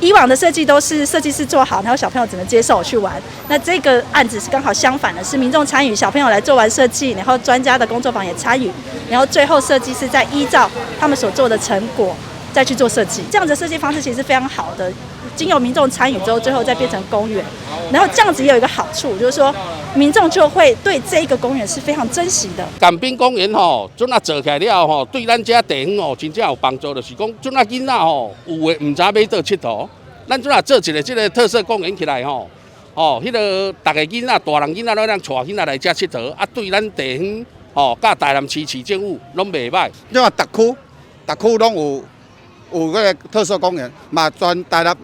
以往的设计都是设计师做好，然后小朋友只能接受去玩。那这个案子是刚好相反的，是民众参与，小朋友来做完设计，然后专家的工作坊也参与，然后最后设计师再依照他们所做的成果再去做设计。这样的设计方式其实是非常好的，经由民众参与之后，最后再变成公园。然后这样子也有一个好处，就是说民众就会对这一个公园是非常珍惜的。港滨公园吼，阵啊做起来了吼，对咱这地方吼真正有帮助，就是讲阵啊囡仔吼有诶唔知要倒佚佗，咱阵啊做一个这个特色公园起来吼，迄个大个囡仔、大人囡仔拢让带囡仔来遮佚佗，啊对咱地方吼，甲台南市市政府拢袂歹。因为特区拢有嗰个特色公园，嘛全台南。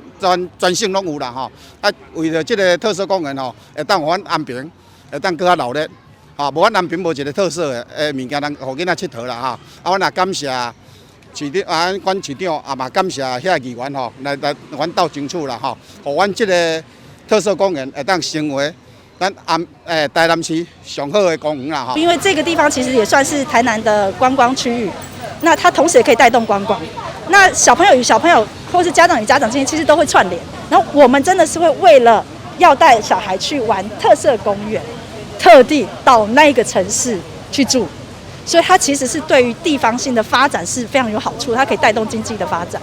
全省拢有啦吼，啊，为了这个特色公园吼，会当阮安平，会当搁较闹热，吼，无阮安平无一个特色的物件，互囡仔佚佗啦哈。啊，阮也感谢市长管市长，啊嘛感谢遐议员吼，来阮斗争取啦吼，互阮这个特色公园会当成为咱台南市上好的公园啦吼。因为这个地方其实也算是台南的观光区域，那它同时也可以带动观光。那小朋友与小朋友，或是家长与家长之间，其实都会串联。然后我们真的是会为了要带小孩去玩特色公园，特地到那个城市去住，所以它其实是对于地方性的发展是非常有好处，它可以带动经济的发展。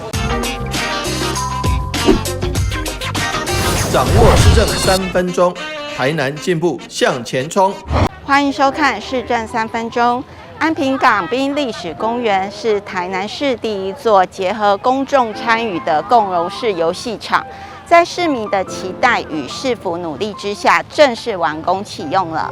掌握市政3分钟，台南进步向前冲。欢迎收看市政3分钟。安平港滨历史公园是台南市第一座结合公众参与的共融式游戏场，在市民的期待与市府努力之下，正式完工启用了。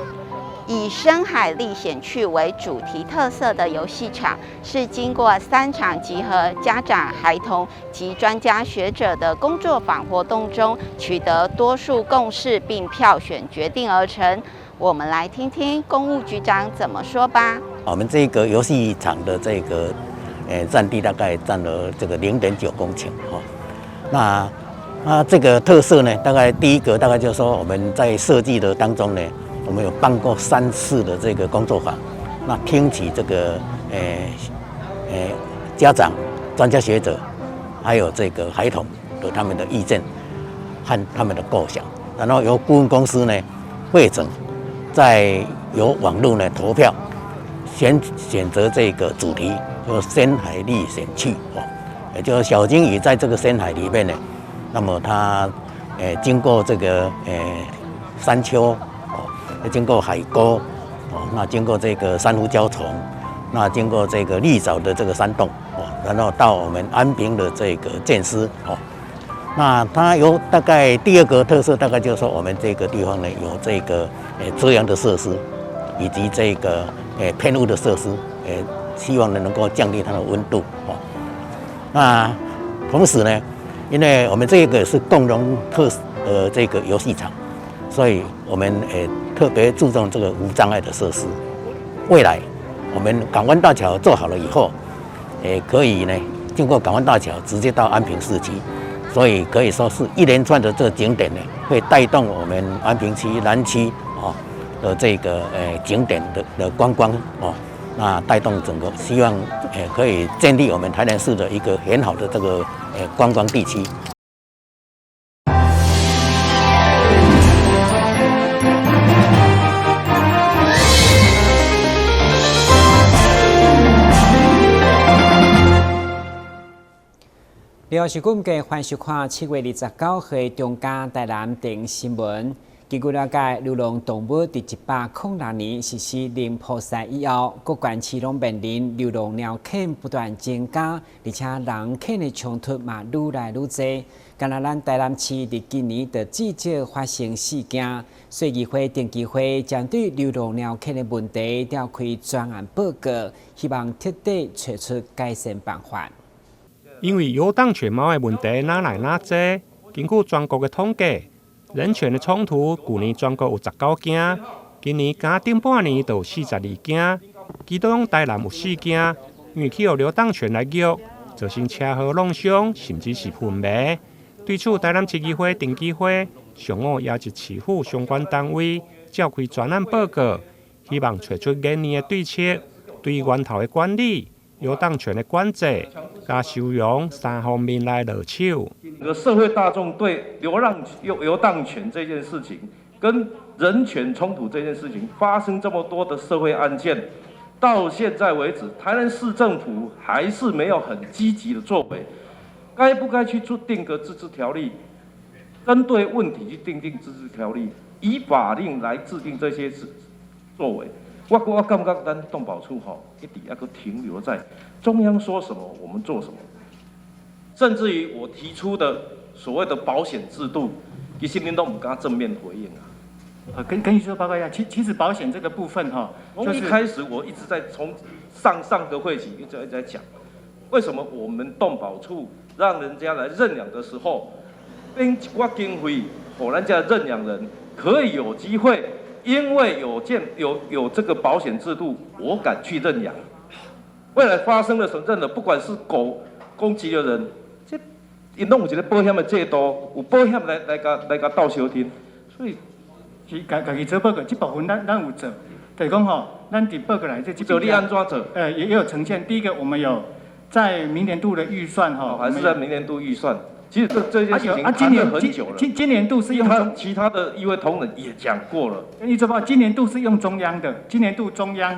以深海历险趣为主题特色的游戏场，是经过3场集合家长、孩童及专家学者的工作坊活动中，取得多数共识并票选决定而成。我们来听听公务局长怎么说吧。我们这个游戏场的这个占地大概占了这个0.9公顷哈。那它这个特色呢，大概第一个大概就是说我们在设计的当中呢，我们有办过3次的这个工作坊，那听取这个家长、专家学者，还有这个孩童的他们的意见和他们的构想，然后由顾问公司呢汇整，再由网络呢投票。选择这个主题，就是深海历险趣哦，也就是小金鱼在这个深海里面呢，那么它经过这个山丘哦，经过海沟哦，那经过这个珊瑚礁丛，那经过这个绿藻的这个山洞哦，然后到我们安平的这个建师哦，那它有大概第2个特色，大概就是说我们这个地方呢有这个遮阳的设施，以及这个偏雾的设施，希望能够降低它的温度哦。那同时呢，因为我们这个是共融这个游戏场，所以我们特别注重这个无障碍的设施。未来我们港湾大桥做好了以后，可以呢经过港湾大桥直接到安平市区，所以可以说是一连串的这个景点呢，会带动我们安平区、南区哦的这个景点的观光哦，那带动整个，希望可以建立我们台南市的一个很好的这个观光地区。你好，是顾家欢迎看7月29日中嘉台南电新闻。根据了解，流浪动物伫106年实施零捕杀以后，各县市拢面临流浪猫犬不断增加，而且人犬的冲突嘛愈来愈多。敢若咱台南市伫今年的至少发生4件，市议会定期会针对流浪猫犬的问题召开专案报告，希望彻底找出改善办法。因为游荡犬猫的问题哪来哪多，根据全国的统计。人权的冲突，去年全国有19件，今年刚顶半年就有42件，其中台南有4件，因为去有流浪犬来虐，造成车祸弄伤，甚至是昏迷。对此，台南市议会定期会上午邀集市府相关单位召开专案报告，希望找出原因的对策，对源头的管理，有当权的管制，加收容3方面来落手。社会大众对游荡权这件事情，跟人权冲突这件事情发生这么多的社会案件，到现在为止，台南市政府还是没有很积极的作为。该不该去定个自治条例，针对问题去定自治条例，以法令来制定这些作为？我感觉咱动保处一直要停留在中央说什么我们做什么，甚至于我提出的所谓的保险制度，其实您都不敢正面回应啊。跟你说报告一下，其实保险这个部分从一开始我一直在从上个会期一直在讲，为什么我们动保处让人家来认养的时候，编一挂经费，让人家认养人可以有机会。因为有这个保险制度，我敢去认养。未来发生了什么的，不管是狗攻击的人，这因拢有一个保险的制度，有保险来甲斗相听，所以是家己做报告，这部分咱有做，就是讲咱伫报告来这做你安怎做？也有呈现。第一个，我们有在明年度的预算还是在明年度预算。其实这件事情谈了很久了。今年度是用其他的议会同仁也讲过了。你知道今年度是用中央的，今年度中央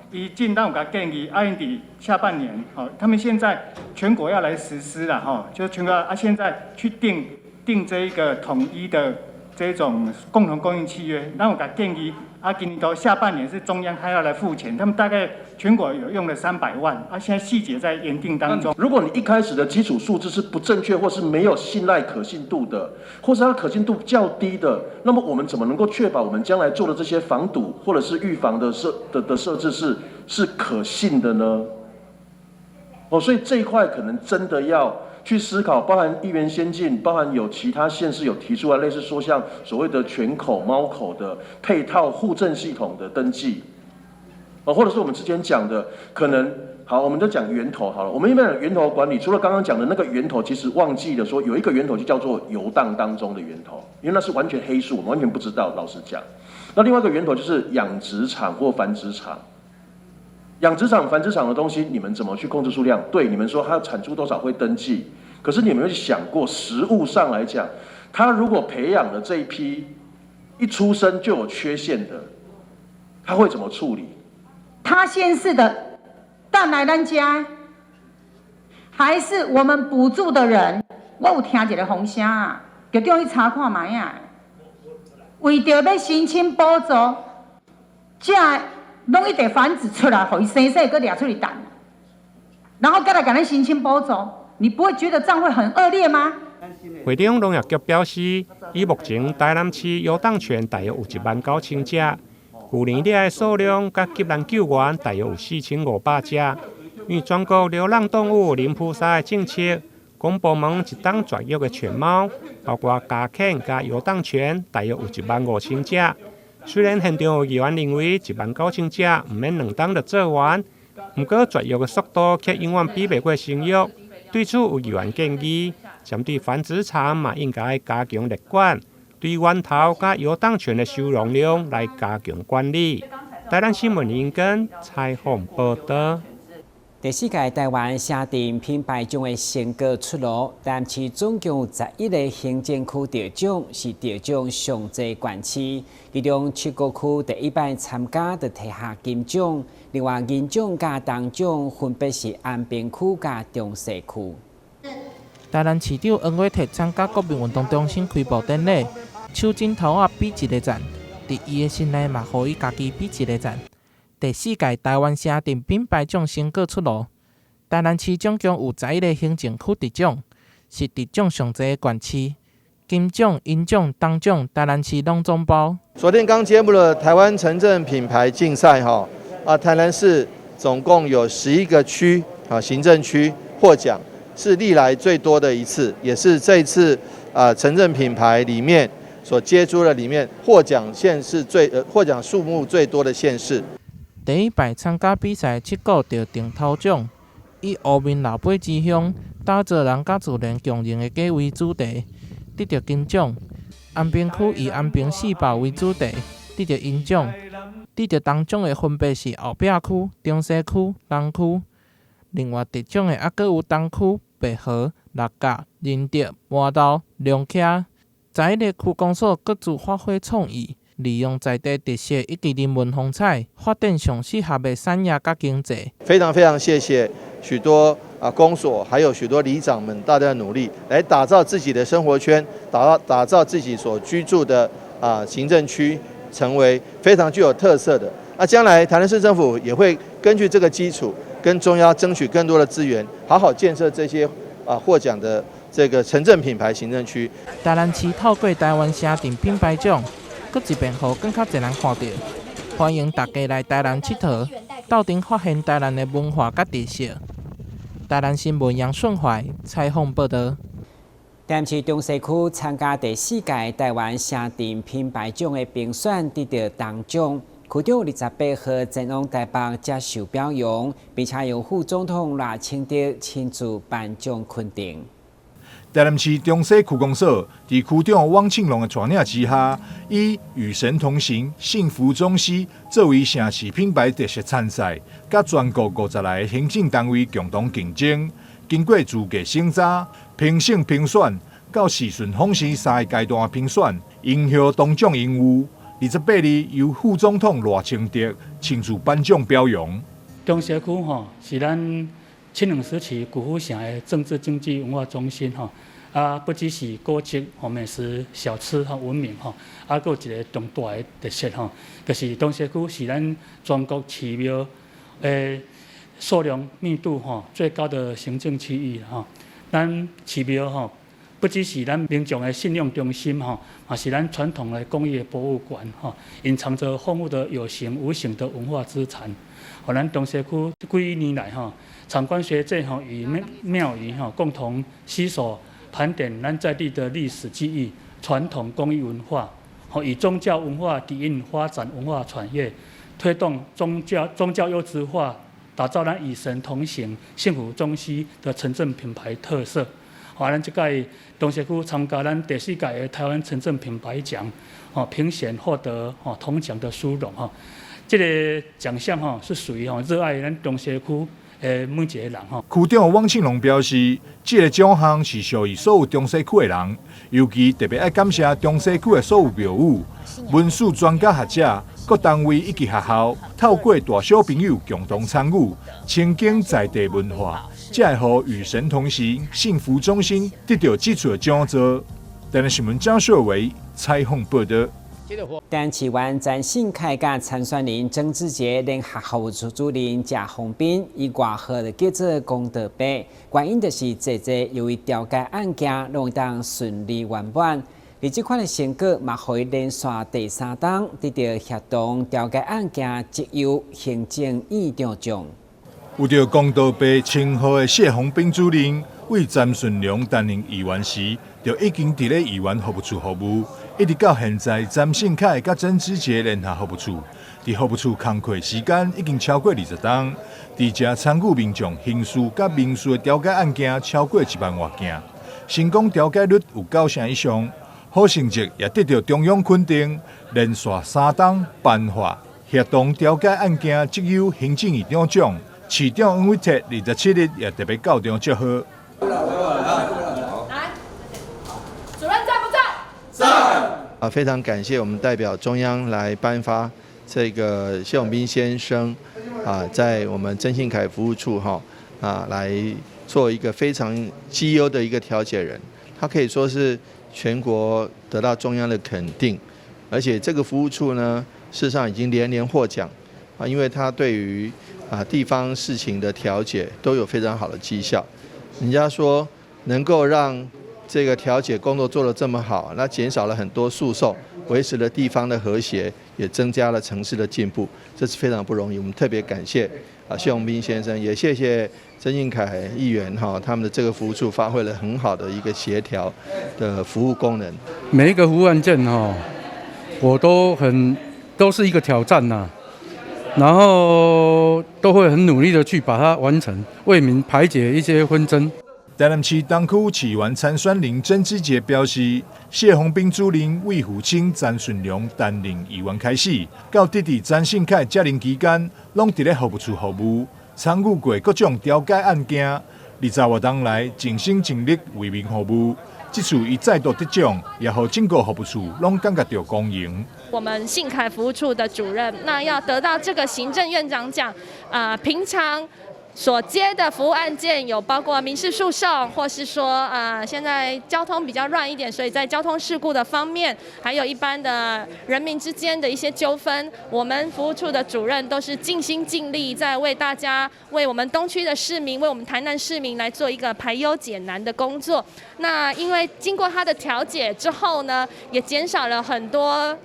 已经让我们建议，底下半年他们现在全国要来实施了就是全国现在去定这一个统一的这种共同供应契约，让我建议今年度下半年是中央他要来付钱，他们大概全国有用了300万，现在细节在研定当中。如果你一开始的基础数字是不正确，或是没有信赖可信度的，或是它的可信度较低的，那么我们怎么能够确保我们将来做的这些防堵或者是预防的设置是可信的呢？所以这一块可能真的要去思考，包含议员先进，包含有其他县市有提出来，类似说像所谓的犬口、猫口的配套户政系统的登记，或者是我们之前讲的，可能好，我们就讲源头好了。我们一般讲源头管理，除了刚刚讲的那个源头，其实忘记了说有一个源头就叫做游荡当中的源头，因为那是完全黑数，我们完全不知道。老实讲，那另外一个源头就是养殖场或繁殖场。养殖场、繁殖场的东西，你们怎么去控制数量？对，你们说它产出多少会登记，可是你们有没有想过，实物上来讲，他如果培养了这一批一出生就有缺陷的，他会怎么处理？他先是的蛋来咱家，还是我们补助的人？我有听一个风声啊，局长去查看卖啊，为着要申请补助，这拢一直繁殖出来，互伊生个抓出去蛋，然后再来给咱申请补助，你不会觉得这样会很恶劣吗？会长农业局表示，以目前台南市游荡犬大约有19000只，去年猎的数量甲急难救援大约有4500只。因为全国流浪动物零扑杀的政策，公部门一档绝育的犬猫，包括家犬加游荡犬，大约有15000只。虽然现场有议员认为19000只唔免2档就做完，不过绝育的速度却永远比不过生育。对此有议员建议，针对繁殖场嘛应该加强立管，对源头加游荡犬的收容量来加强管理。台南新闻林根采访报道。第4届台湾社定品牌奖的成果出炉，台南市总共有11个行政区得奖，是得奖上侪县市。其中七股区第一摆参加就摕下金奖，另外银奖甲铜奖分别是安平区甲中西区。台南市长黄伟哲参加国民运动中心开幕典礼，手指头啊比一个赞，伫伊的心内嘛，互伊家己比一个赞。第4届台湾社定品牌奖成果出炉，台南市总共有11个行政区得奖，是得奖上侪的县市。金奖、银奖、铜奖，台南市拢总包。昨天刚揭幕了台湾城镇品牌竞赛台南市总共有11个区行政区获奖，是历来最多的一次，也是这一次城镇品牌里面所接触的里面获奖数目最多的县市。第一摆参加比赛7股就定头奖，以乌面老八之乡打造人甲自然共荣的家为主题，得到金奖。安平区以安平4堡为主题，得到银奖。得到铜奖的分别是后壁区、中西区、东区。另外得奖的还佫有东区、白河、六甲、仁德、麻豆、龙徛。在地区公所各自发挥创意，利用在地特色以及人文风采，发展上适合的产业甲经济。非常谢谢许多公所还有许多里长们大家的努力，来打造自己的生活圈，打造自己所居住的行政区，成为非常具有特色的。将来台南市政府也会根据这个基础，跟中央争取更多的资源，好好建设这些获奖的这个城镇品牌行政区。台南市透过台湾城镇品牌奖，搁一遍互更较侪人看到，欢迎大家来台南佚佗，斗阵发现台南的文化甲特色。台南新闻杨顺怀采访报道。台南市中西区参加第4届台湾城镇品牌奖的评选，得到铜奖。区长28号前往台北接受表扬，并且由副总统赖清德亲自颁奖肯定。台南市中西区公所在区长汪庆龙的带领之下，以“与神同行，幸福中西”作为城市品牌特色参赛，甲全国50来个行政单位共同竞争。经过资格审查、评审评选，到时顺访时3个阶段评选，荣获铜奖荣誉。28日由副总统赖清德亲自颁奖表扬。中西区是咱清两时期古府城的政治经济文化中心不只是古迹美食小吃闻名还有一个重大的特色就是中西区是咱全国寺庙数量密度最高的行政区域咱寺庙不只是咱民众的信用中心也是咱传统的工业博物馆隐藏着丰富的有形无形的文化资产。咱中西区几年来参观学界与庙宇共同携手盘点咱在地的历史记忆、传统工艺文化，以宗教文化底蕴发展文化产业，推动宗教优质化，打造咱与神同行、幸福中西的城镇品牌特色。咱这届中西区参加咱第4届的台湾城镇品牌奖，评选获得铜奖的殊荣这个奖项是属于热爱咱中西区的每一个人区长汪庆龙表示，这个奖项是属于所有中西区的人，尤其特别爱感谢中西区的所有庙宇、文史专家学者、各单位以及学校，透过大小朋友共同参与，亲近在地文化，才会予与神同行、幸福中心得到这次的奖座。台南新闻张硕维采访报道。台南市湾展新开甲参选人曾志杰联合校务主任贾宏斌以外号叫做公道伯，原因就是这由于调解案件拢当顺利圆满。而这款的成果，嘛可以连续第3档得到协同调解案件绩优行政院长奖。有着公道伯称号的谢宏斌主任，为詹顺良担任议员时，就已经伫咧议员服务处服务。一直到现在，詹信凯甲曾志杰联合服务处，伫服务处工作时间已经超过20档，伫遮参与民众刑事甲民事的调解案件超过1万多件，成功调解率有90%以上，好成绩也得到中央肯定，连续3档颁发协同调解案件绩优行政院长奖。市长黄伟哲27日也特别到场祝贺。主任在不在？在。非常感谢我们代表中央来颁发这个谢永斌先生在我们曾庆凯服务处来做一个非常绩优的一个调解人，他可以说是全国得到中央的肯定，而且这个服务处呢，事实上已经连连获奖因为他对于地方事情的调解都有非常好的绩效。人家说能够让这个调解工作做得这么好，那减少了很多诉讼，维持了地方的和谐，也增加了城市的进步，这是非常不容易。我们特别感谢谢永斌先生，也谢谢曾庆凯议员他们的这个服务处发挥了很好的一个协调的服务功能。每一个服务案件我都是一个挑战然后都会很努力的去把它完成，为民排解一些纷争。台南市东区市员参选人曾志杰表示，谢宏斌主任为父亲詹顺良担任议员开始，到弟弟詹信凯接任期间，拢伫咧服务处服务，参与过各种调解案件，20多年来尽心尽力为民服务。这次伊再度得奖，也让整个服务处拢感觉到光荣。我们信凯服务处的主任，那要得到这个行政院长奖，平常所接的服务案件有包括民事诉讼，或是说现在交通比较乱一点，所以在交通事故的方面，还有一般的人民之间的一些纠纷，我们服务处的主任都是尽心尽力在为大家、为我们东区的市民、为我们台南市民来做一个排忧解难的工作。那因为经过他的调解之后呢，也减少了很多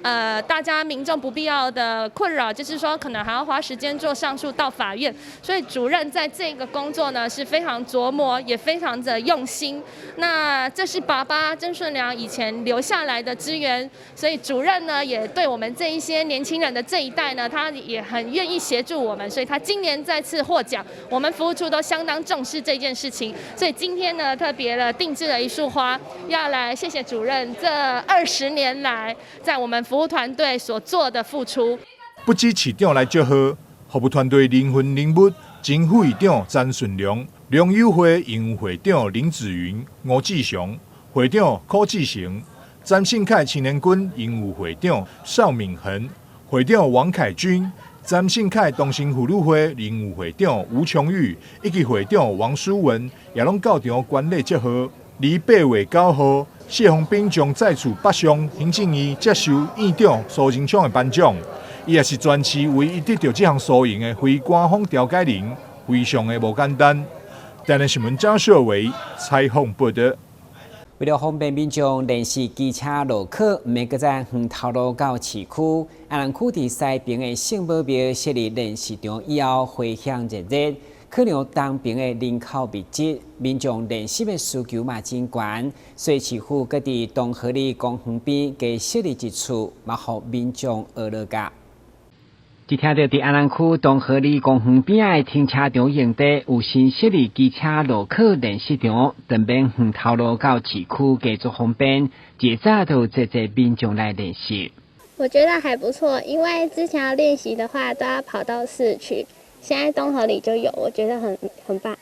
大家民众不必要的困扰，就是说可能还要花时间做上诉到法院，所以主任在这个工作呢是非常琢磨，也非常的用心。那这是爸爸曾顺良以前留下来的资源，所以主任呢也对我们这一些年轻人的这一代呢，他也很愿意协助我们，所以他今年再次获奖，我们服务处都相当重视这件事情。所以今天呢特别的定制了一束花，要来谢谢主任这20年来在我们服务团队所做的付出。不止市长来祝贺，服务团队灵魂人物。前副会长詹顺良、良友会营务会长林子云、吴志雄、会长柯志成、詹信凯青年军营务会长邵敏恒、会长王凯军、詹信凯同心妇女会营务会长吴琼玉以及会长王淑文，也拢到场观礼祝贺。8月9号，谢鸿斌将再次北上行政院接受院长苏贞昌的颁奖。伊也是全市唯一得到这项殊荣的非官方调解人，非常的无简单。台南新闻张秀伟采访报道。为了方便民众联系机车路口，每个站远头路到市区，安南区伫西边的圣保庙设立联系场以后，回响热热。可能当边的人口密集，民众联系的需求嘛真悬，所以市府搁伫东河里公园边加设立一处，嘛互民众学乐噶。一听到伫安南区东河里公园边的停车场用地有新设立机车路口联系场，等边远头路到市区加做方便，一早就侪民众来练习。我觉得还不错，因为之前要练习的话都要跑到市区，现在东河里就有，我觉得很棒。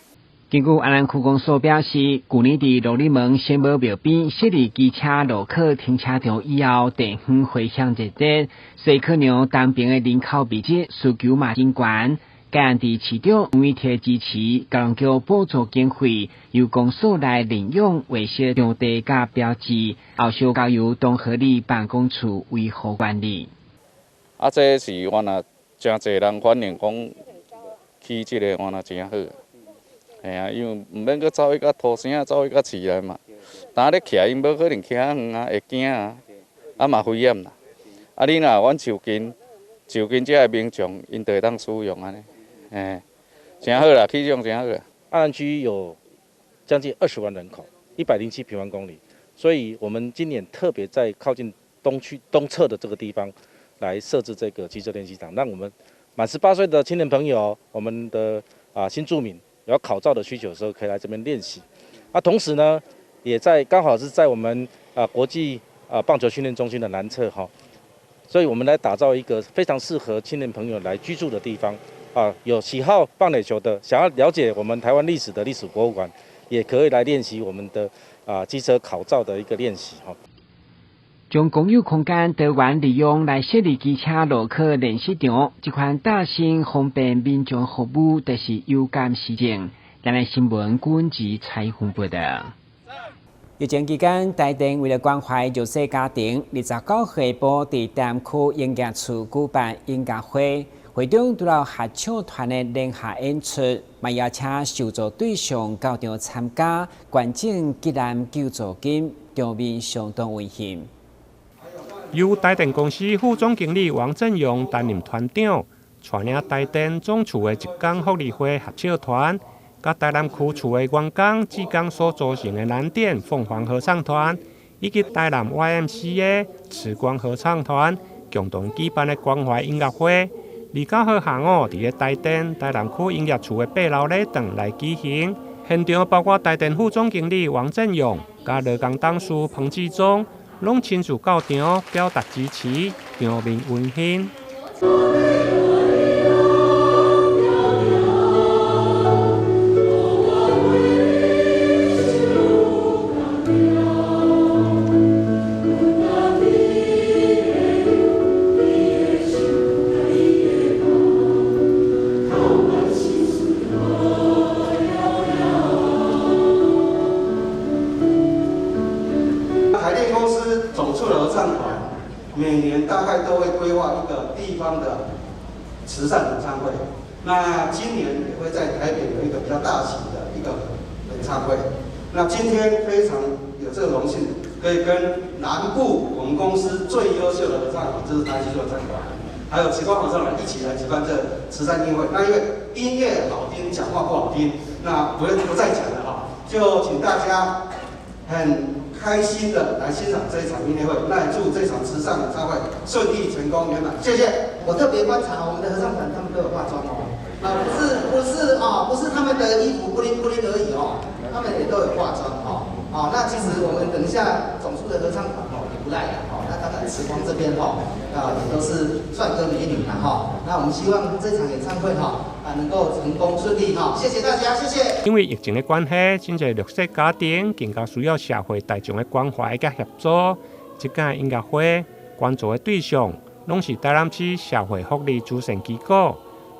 根据安南区公所表示，去年伫罗里门圣保庙边设立机车路口停车场以后，地方回响热热，所以可能当边的人口密集，需求嘛真悬。该案伫市长吴宇提支持，高雄叫补助经费由公所来领用维设场地甲标志，后续交由东河里办公处维护管理。这是原来真侪人反映讲，起这个原来真好。因为唔免去走迄个土城，走迄个市内嘛。当你徛，因无可能徛远啊，会惊啊，嘛危险啦。你若阮就近这个民众，因就会当使用安尼，真好啦，气象真好啦。安南区有将近20万人口，107平方公里，所以我们今年特别在靠近东侧的这个地方来设置这个机车练习场，让我们满18岁的青年朋友，我们的新住民。有考照的需求的时候，可以来这边练习。同时呢，也刚好是在我们国际棒球训练中心的南侧哈，所以我们来打造一个非常适合青年朋友来居住的地方。有喜好棒垒球的，想要了解我们台湾历史的历史博物馆，也可以来练习我们的机车考照的一个练习哈。将公有空间多元利用来设立机车路口练习场，这款大型方便民众服务，就是有感实情。咱来新闻管及采访报道。疫情期间，台电为了关怀弱势家庭，29岁部伫台南区营业处举办音乐会，会中除了合唱团的联合演出，嘛邀请受助对象到场参加，观众吉难救助金，场面相当温馨。由台电公司副总经理王振勇担任团长，带领台电总处的一港福利会合唱团，甲台南区处的员工、职工所组成的蓝电凤凰合唱团，以及台南 YMCA 慈光合唱团，共同举办的关怀音乐会。29号下午，伫个台电台南区营业处的8楼礼堂来举行。现场包括台电副总经理王振勇、甲劳工董事彭志忠。拢亲自到场表达支持，场面温馨。司总处的合唱团每年大概都会规划一个地方的慈善演唱会。那今年也会在台北有一个比较大型的一个演唱会。那今天非常有这个荣幸，可以跟南部我们公司最优秀的合唱团，就是台西合唱团，还有慈光合唱团一起来举办这慈善音乐会。那因为音乐好听，讲话不好听，那不再讲了哈，就请大家很开心的来欣赏这一场音乐会。那也祝这场慈善演唱会顺利成功圆满，谢谢。我特别观察我们的合唱团，他们都有化妆哦，不是他们的衣服不灵不灵而已哦，他们也都有化妆哦。那其实我们等一下总处的合唱团也不赖啦那当然慈光这边也都是帅哥美女啦那我们希望这场演唱会能够成功顺利谢谢大家，谢谢。因为疫情的关系，真侪弱势家庭更加需要社会大众的关怀甲协助。这届音乐会关注的对象，拢是台南市社会福利慈善机构，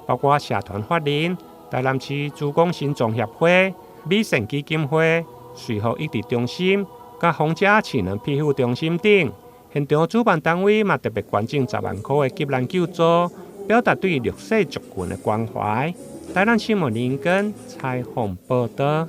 包括社团法人、台南市主攻心脏协会、美善基金会、随和益智中心、甲丰家启能庇护中心等。现场主办单位嘛特别捐赠10万块的急难救助，表达对弱势族群的关怀。台南新闻林根采访报道。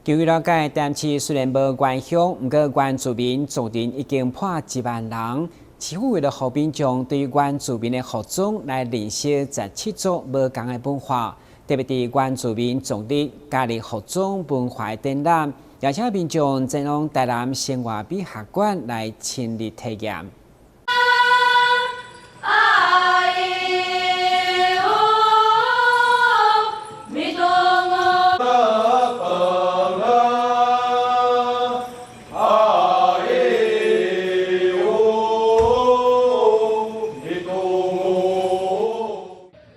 据了解，台南市虽然无关乡，不过原住民总人已经破1万人。市府为了好民众对原住民的服装来认识17族无同的文化，特别伫原住民总日加入服装文化展览，邀请民众前往台南生活美学馆来亲历体验。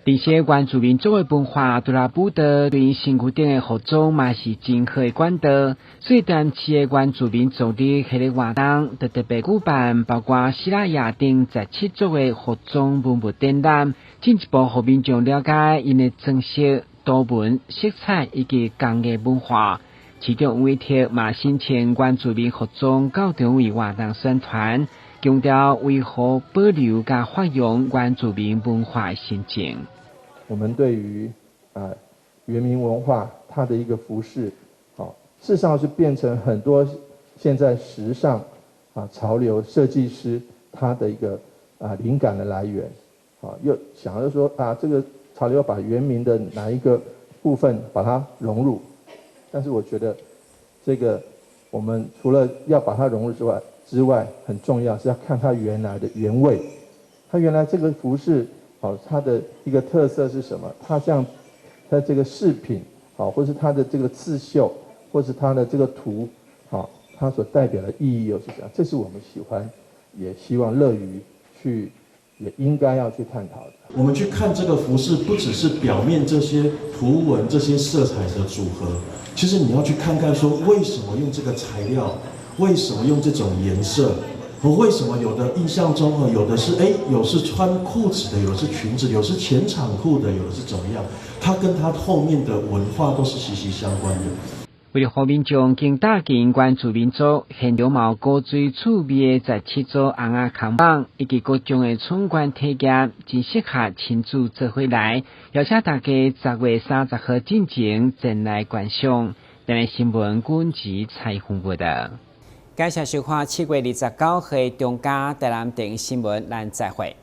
这些原住民族的文化，除了舞蹈，对身躯顶的服装嘛是真好的管道。所以，台南市的原住民族日系列活动，特别举办包括西拉雅等17族的服装文物展览，进一步让民众了解因的装饰、多文、色彩以及工艺文化。其中委托嘛申请原住民服装到中位活动宣传，强调维护、保留甲发扬原住民文化的心情。我们对于原民文化它的一个服饰，事实上是变成很多现在时尚潮流设计师他的一个灵感的来源，又想要说这个潮流把原民的哪一个部分把它融入，但是我觉得这个我们除了要把它融入之外，很重要是要看它原来的原味，它原来这个服饰它的一个特色是什么？它像它这个饰品，或是它的这个刺绣，或是它的这个图，它所代表的意义又是什么？这是我们喜欢，也希望乐于去，也应该要去探讨的。我们去看这个服饰，不只是表面这些图文、这些色彩的组合，其实你要去看看说，为什么用这个材料，为什么用这种颜色。为什么有的印象中有的是有是穿裤子的，有的是裙子，有的是前场裤的，有的是怎么样？它跟它后面的文化都是息息相关的。为了让民众更打进原住民族，现场有古锥趣味的17族红仔扛棒，以及各种的春观体验，真适合亲子做伙来。邀请大家10月30号进前前来观赏。台南新闻阮吉采访报道。感谢收看7月29日中嘉台南电视新闻，咱再会。